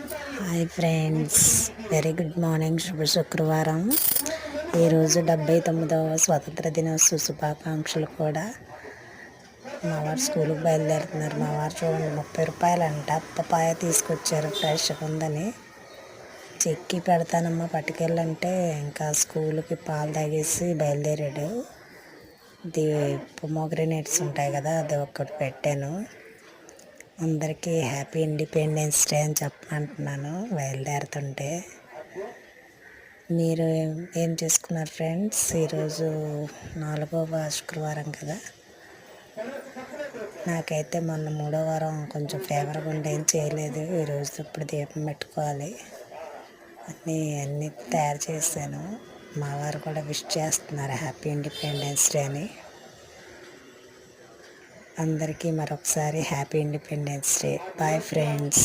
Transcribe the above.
Hi friends, very good morning. శుభ శుక్రవారం. ఈరోజు 79వ స్వతంత్ర దినోత్సవ శుభాకాంక్షలు కూడా. మా వారు స్కూల్కి బయలుదేరుతున్నారు. మా వారు చూడండి 30 రూపాయలంట పపాయ తీసుకొచ్చారు, ఫ్రెష్గా ఉందని. చెక్కి పెడతానమ్మా పట్టుకెళ్ళంటే ఇంకా స్కూల్కి పాలు తాగేసి బయలుదేరాడు. ఇది పొమోగ్రనేట్స్ ఉంటాయి కదా, అది ఒక్కటి పెట్టాను. అందరికీ హ్యాపీ ఇండిపెండెన్స్ డే అని చెప్పమంటున్నాను బయలుదేరుతుంటే. మీరు ఏం చేసుకున్నారు ఫ్రెండ్స్? ఈరోజు 4వ శుక్రవారం కదా. నాకైతే మొన్న 3వ వారం కొంచెం ఫేవర్గా ఉండి ఏం చేయలేదు. ఈరోజు ఇప్పుడు దీపం పెట్టుకోవాలి. అన్నీ తయారు చేశాను. మా వారు కూడా విష్ చేస్తున్నారు హ్యాపీ ఇండిపెండెన్స్ డే అని. అందరికీ మరొకసారి happy independence day. Bye friends.